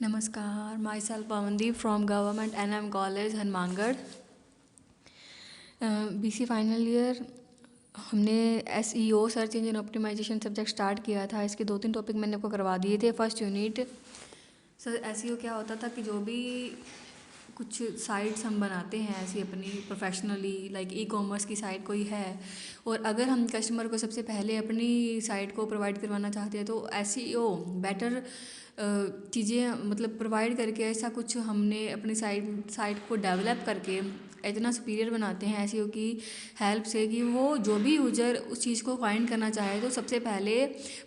नमस्कार, myself Pavandeep from government NM college Hanumangarh. BC final year हमने SEO search engine optimization subject start किया था। इसके 2-3 टॉपिक मैंने आपको करवा दिए थे। फर्स्ट यूनिट सर SEO क्या होता था कि जो भी कुछ साइट्स हम बनाते हैं ऐसी अपनी प्रोफेशनली लाइक ई-कॉमर्स की साइट कोई है और अगर हम कस्टमर को सबसे पहले अपनी साइट को प्रोवाइड करवाना चाहते हैं तो SEO बेटर चीज़ें मतलब प्रोवाइड करके ऐसा कुछ हमने अपनी साइट को डेवलप करके इतना सुपीरियर बनाते हैं SEO की हेल्प से कि वो जो भी यूजर उस चीज़ को फाइंड करना चाहे तो सबसे पहले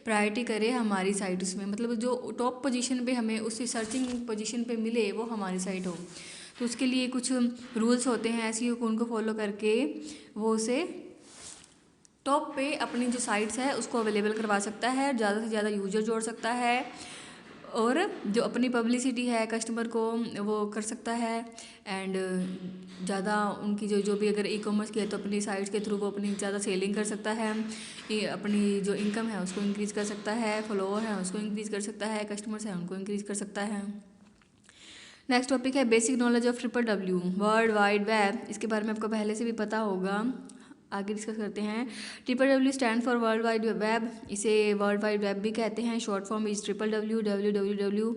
प्रायोरिटी करे हमारी साइट उसमें, मतलब जो टॉप पोजीशन पे हमें उस सर्चिंग पोजीशन पे मिले वो हमारी साइट हो। तो उसके लिए कुछ रूल्स होते हैं SEO को, उनको फॉलो करके वो उसे टॉप पे अपनी जो साइट्स है उसको अवेलेबल करवा सकता है, ज़्यादा से ज़्यादा यूजर जोड़ सकता है और जो अपनी पब्लिसिटी है कस्टमर को वो कर सकता है। एंड ज़्यादा उनकी जो भी अगर ई-कॉमर्स की है तो अपनी साइट्स के थ्रू वो अपनी ज़्यादा सेलिंग कर सकता है, अपनी जो इनकम है उसको इंक्रीज़ कर सकता है, फॉलोअर है उसको इंक्रीज़ कर सकता है, कस्टमर्स हैं उनको इंक्रीज़ कर सकता है। नेक्स्ट टॉपिक है basic knowledge of WWW world wide web. इसके बारे में आपको पहले से भी पता होगा, आगे डिस्कस करते हैं। WWW stand for world wide web, इसे वर्ल्ड वाइड वेब भी कहते हैं। Short form is WWW।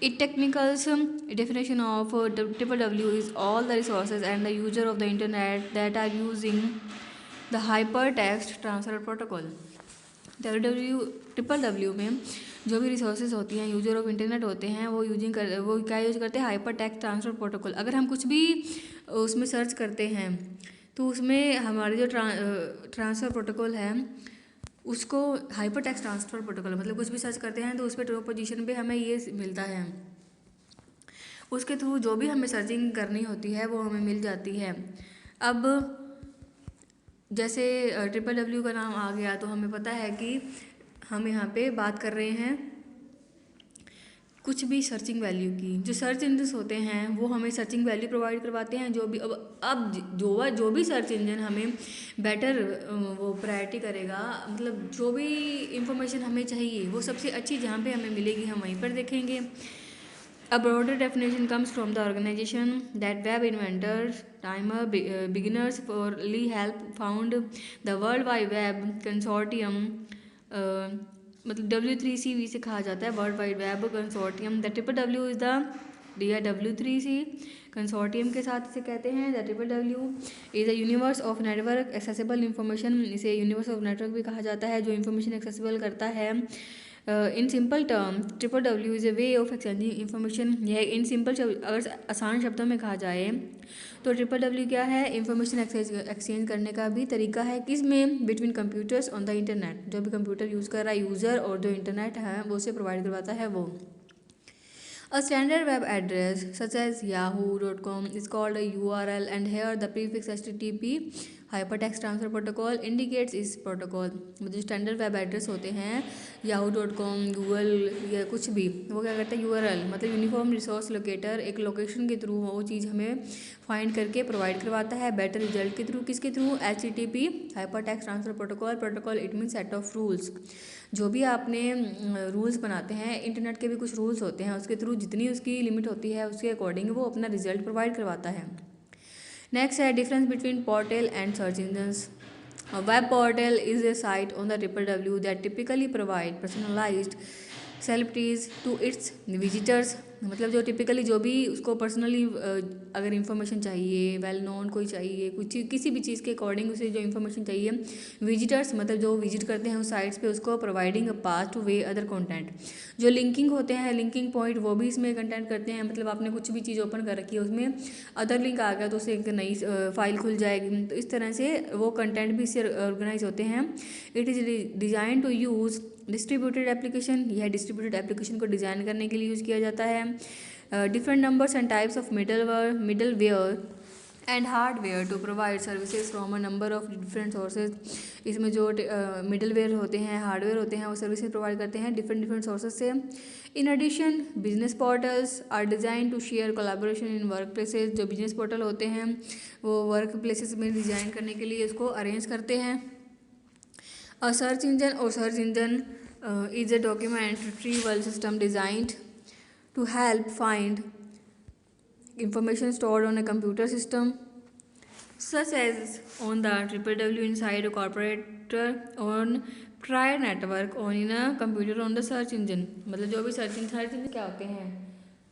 It technicals definition of WWW is all the resources and the user of the internet that are using the hyper text transfer protocol. WWW में जो भी resources होती हैं, user of internet होते हैं, वो वो क्या यूज करते हैं, हाइपर टेक्स्ट ट्रांसफर प्रोटोकॉल। अगर हम कुछ भी उसमें सर्च करते हैं तो उसमें हमारे जो ट्रांसफ़र प्रोटोकॉल है उसको हाइपर टेक्स्ट ट्रांसफ़र प्रोटोकॉल, मतलब कुछ भी सर्च करते हैं तो उस पर टॉप पोजीशन पे हमें ये मिलता है। उसके थ्रू जो भी हमें सर्चिंग करनी होती है वो हमें मिल जाती है। अब जैसे WWW का नाम आ गया तो हमें पता है कि हम यहाँ पे बात कर रहे हैं कुछ भी सर्चिंग वैल्यू की। जो सर्च इंजन होते हैं वो हमें सर्चिंग वैल्यू प्रोवाइड करवाते हैं। जो भी अब जो भी सर्च इंजन हमें बेटर वो प्रायोरिटी करेगा, मतलब जो भी इंफॉर्मेशन हमें चाहिए वो सबसे अच्छी जहाँ पे हमें मिलेगी हम वहीं पर देखेंगे। A broader definition comes from the organization that web inventors, timer beginners for Lee help found the World Wide Web Consortium, मतलब W3C से कहा जाता है world wide web consortium. The WWW is the W3C consortium के साथ इसे कहते हैं। The WWW is a universe of network accessible information, इसे यूनिवर्स ऑफ नेटवर्क भी कहा जाता है जो इंफॉर्मेशन एक्सेसिबल करता है। In simple term WWW is a way of exchanging information. यह इन सिंपल अगर आसान शब्दों में कहा जाए तो WWW क्या है, इंफॉर्मेशन एक्सचेंज करने का भी तरीका है। किस में, between computers on the internet, जो भी कंप्यूटर यूज़ कर रहा है यूज़र और जो इंटरनेट है वो उसे प्रोवाइड करवाता है वो। A standard web address such as yahoo.com is called a URL and here the prefix HTTP hypertext transfer protocol indicates इस protocol। जो स्टैंडर्ड वेब एड्रेस होते हैं yahoo.com, गूगल या कुछ भी, वो क्या करते हैं URL मतलब यूनिफॉर्म रिसोर्स लोकेटर, एक लोकेशन के थ्रू वो चीज़ हमें फाइंड करके प्रोवाइड करवाता है बेटर रिजल्ट के थ्रू। किसके through, HTTP hypertext transfer protocol. It mean set of rules. जो भी आपने रूल्स बनाते हैं, इंटरनेट के भी कुछ रूल्स होते हैं, उसके थ्रू जितनी उसकी लिमिट होती है उसके अकॉर्डिंग वो अपना रिजल्ट प्रोवाइड करवाता है। नेक्स्ट है difference between portal and search engines. Web portal is a site on the WWW that typically provide personalized celebrities to its visitors, मतलब जो टिपिकली जो भी उसको पर्सनली अगर इंफॉर्मेशन चाहिए, वेल नोन कोई चाहिए, कुछ किसी भी चीज़ के अकॉर्डिंग उसे जो इंफॉर्मेशन चाहिए, विजिटर्स मतलब जो विजिट करते हैं उस साइट्स पे उसको providing a path two way other content. जो लिंकिंग होते हैं, लिंकिंग पॉइंट, वो भी इसमें कंटेंट करते हैं, मतलब आपने कुछ भी चीज़ ओपन कर रखी है उसमें अदर लिंक आ गया तो उससे एक नई फाइल खुल जाएगी, तो इस तरह से वो कंटेंट भी इससे ऑर्गेनाइज होते हैं। It is design to use distributed application, यह डिस्ट्रीब्यूटेड एप्लीकेशन को डिज़ाइन करने के लिए यूज़ किया जाता है। Different numbers and types of middleware and hardware to provide services from a number of different sources. इसमें जो मिडलवेयर होते हैं, हार्डवेयर होते हैं, वो सर्विसेज प्रोवाइड करते हैं डिफरेंट सोर्सेज से। In addition business portals are design to share collaboration in work places. जो बिजनेस पोर्टल होते हैं वो वर्क प्लेसेस में डिज़ाइन करने के लिए इसको अरेंज करते हैं। A search engine or search engine is a document retrieval system designed to help find information stored on a computer system, such as on the www inside a corporate on prior network on in a computer on the search engine। मतलब जो भी search engine क्या होते हैं,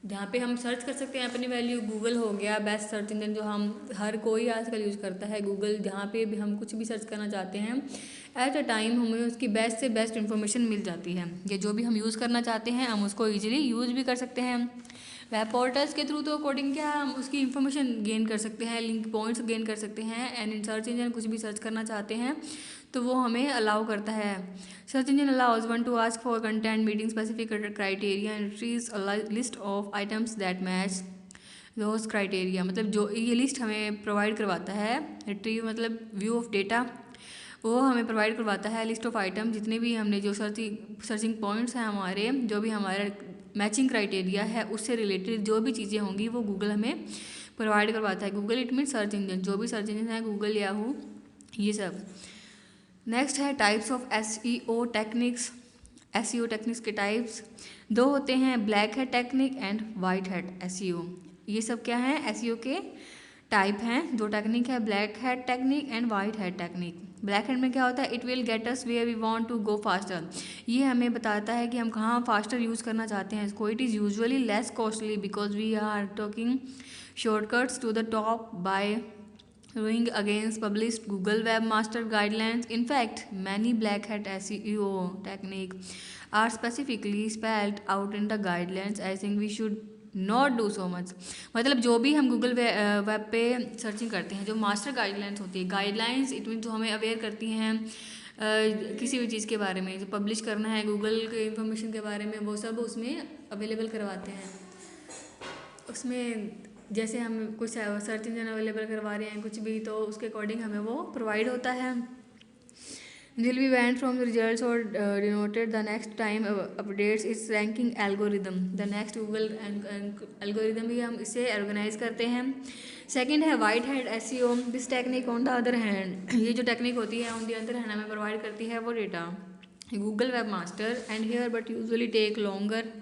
जहाँ पे हम search कर सकते हैं अपनी वैल्यू। गूगल हो गया बेस्ट सर्च इंजन, जो हम हर कोई आजकल यूज़ करता है गूगल। जहाँ पे भी हम कुछ भी सर्च करना चाहते हैं एट अ टाइम हमें उसकी बेस्ट से बेस्ट इन्फॉर्मेशन मिल जाती है। ये जो भी हम यूज़ करना चाहते हैं हम उसको ईजिली यूज़ भी कर सकते हैं। वेब पोर्टल्स के थ्रू तो अकॉर्डिंग क्या हम उसकी इन्फॉर्मेशन गेन कर सकते हैं, लिंक पॉइंट्स गेन कर सकते हैं। एंड इन सर्च इंजन कुछ भी सर्च करना चाहते हैं तो वो हमें अलाउ करता है। Search engine allows one two ask for content meeting specific criteria and retrieves a list of items that match those criteria. मतलब जो ये लिस्ट हमें प्रोवाइड करवाता है, रिट्रीव मतलब व्यू ऑफ डेटा, वो हमें प्रोवाइड करवाता है लिस्ट ऑफ आइटम जितने भी हमने जो सर्चिंग पॉइंट्स हैं हमारे, जो भी हमारा मैचिंग क्राइटेरिया है उससे रिलेटेड जो भी चीज़ें होंगी वो गूगल हमें प्रोवाइड करवाता है। Google it mean search engine, जो भी सर्च इंजन है गूगल, याहू, ये सब। नेक्स्ट है types of SEO techniques. SEO techniques के टाइप्स दो होते हैं, black head technique and white head SEO. ये सब क्या है, एसईओ के टाइप हैं। जो टेक्निक है black head technique and white head technique. Black head में क्या होता है, it will get us where we want to go faster. ये हमें बताता है कि हम कहाँ फास्टर यूज़ करना चाहते हैं इसको। It is usually less costly because we are talking shortcuts to the top by going against published Google Webmaster Guidelines. In fact, many black hat SEO techniques are specifically spelled out in the guidelines. I think we should not do so much. मतलब जो भी हम Google web पे searching करते हैं, जो master guidelines होती है, गाइडलाइंस इट मीन जो हमें अवेयर करती हैं किसी भी चीज़ के बारे में, जो पब्लिश करना है गूगल के इंफॉर्मेशन के बारे में, वो सब उसमें अवेलेबल करवाते हैं। उसमें जैसे हम कुछ सर्च इंजन अवेलेबल करवा रहे हैं कुछ भी, तो उसके अकॉर्डिंग हमें वो प्रोवाइड होता है। Will be went from the results or denoted the next time updates its ranking algorithm. The next Google algorithm भी हम इसे ऑर्गेनाइज करते हैं। सेकंड है white head SEO. This technique on the other hand, ये जो टेक्निक होती है ऑन द अदर हैंड हमें प्रोवाइड करती है वो data Google web master and here but usually take longer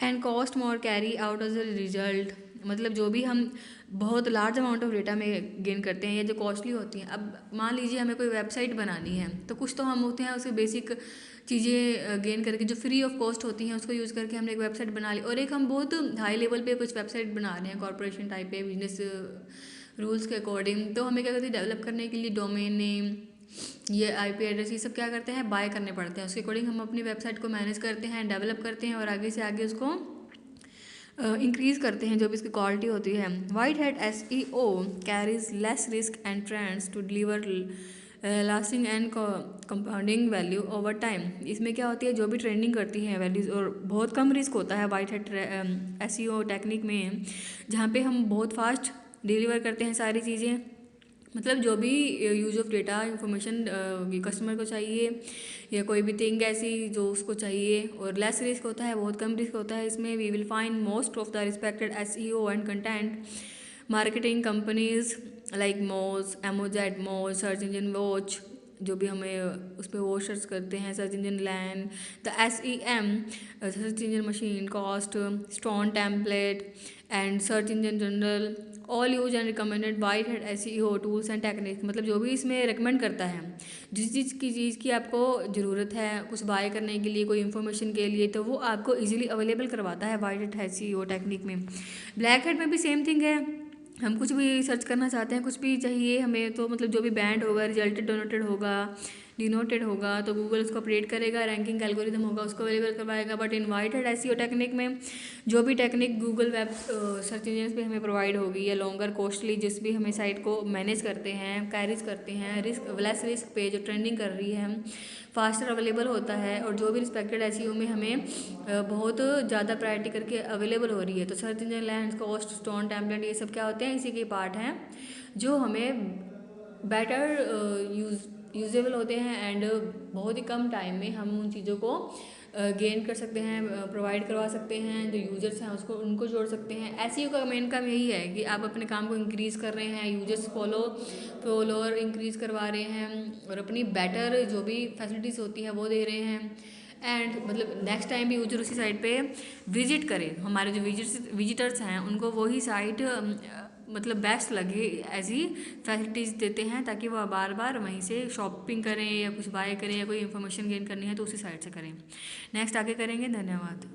and cost more carry out as a result. मतलब जो भी हम बहुत लार्ज अमाउंट ऑफ डेटा में गेन करते हैं या जो कॉस्टली होती हैं। अब मान लीजिए हमें कोई वेबसाइट बनानी है तो कुछ तो हम होते हैं उसे बेसिक चीज़ें गेन करके जो फ्री ऑफ कॉस्ट होती हैं उसको यूज़ करके हमने एक वेबसाइट बना ली, और एक हम बहुत हाई लेवल पे कुछ वेबसाइट बना रहे हैं कॉर्पोरेशन टाइप पे बिजनेस रूल्स के अकॉर्डिंग। तो हमें क्या करते हैं, डेवलप करने के लिए डोमेन नेम, ये आईपी एड्रेस, ये सब क्या करते हैं, बाय करने पड़ते हैं। उसके अकॉर्डिंग हम अपनी वेबसाइट को मैनेज करते हैं, डेवलप करते हैं और आगे से आगे उसको इंक्रीज़ करते हैं जो भी इसकी क्वालिटी होती है। White head SEO carries less risk and trends to deliver lasting and compounding value over time. इसमें क्या होती है, जो भी ट्रेंडिंग करती है वैल्यूज़, और बहुत कम रिस्क होता है वाइट हेड एसईओ टेक्निक में, जहाँ पे हम बहुत फास्ट डिलीवर करते हैं सारी चीज़ें। मतलब जो भी use of data information customer को चाहिए या कोई भी थिंग ऐसी जो उसको चाहिए, और लेस रिस्क होता है, बहुत कम रिस्क होता है इसमें। We will find most of the respected SEO and content marketing companies like Moz, M O Z, मोज, सर्च इंजन वॉच, जो भी हमें उस पर वो सर्च करते हैं, search engine land, the SEM search engine machine, cost, stone template and search engine general, all use and recommended white head SEO tools and techniques. मतलब जो भी इसमें रिकमेंड करता है, जिस चीज़ की आपको ज़रूरत है कुछ बाय करने के लिए, कोई इन्फॉर्मेशन के लिए, तो वो आपको इजीली अवेलेबल करवाता है वाइट हेड एसईओ टेक्निक में। ब्लैक हेड में भी सेम थिंग है, हम कुछ भी सर्च करना चाहते हैं, कुछ भी चाहिए हमें, तो मतलब जो भी बैंड होगा, रिजल्टेड डोनेटेड होगा, डिनोटेड होगा, तो गूगल उसको अपडेट करेगा, रैंकिंग एल्गोरिथम होगा उसको अवेलेबल करवाएगा। But in white head SEO technique में जो भी technique Google web search engine पे हमें प्रोवाइड होगी या लॉन्गर कॉस्टली जिस भी हमें साइट को मैनेज करते हैं, कैरीज करते हैं, रिस्क लेस रिस्क पे जो ट्रेंडिंग कर रही है, फास्टर अवेलेबल होता है, और जो भी रिस्पेक्टेड एसईओ में हमें बहुत ज़्यादा प्रायोरिटी करके अवेलेबल हो रही है। तो search engine land, cost, stone template, ये सब क्या होते हैं, इसी के पार्ट हैं जो हमें बेटर यूजेबल होते हैं एंड बहुत ही कम टाइम में हम उन चीज़ों को गेन कर सकते हैं, प्रोवाइड करवा सकते हैं। जो यूजर्स हैं उसको उनको जोड़ सकते हैं। एसईओ का मेन काम यही है कि आप अपने काम को इंक्रीज़ कर रहे हैं, यूजर्स फॉलोअर इंक्रीज़ करवा रहे हैं और अपनी बेटर जो भी फैसिलिटीज़ होती हैं वो दे रहे हैं। एंड मतलब नेक्स्ट टाइम भी यूजर उसी साइट पे विजिट करें, हमारे जो विजिटर्स हैं उनको वही साइट मतलब बेस्ट लगे, ऐसी फैसिलिटीज़ देते हैं ताकि वह बार बार वहीं से शॉपिंग करें या कुछ बाय करें या कोई इन्फॉर्मेशन गेन करनी है तो उसी साइट से करें। नेक्स्ट आगे करेंगे, धन्यवाद।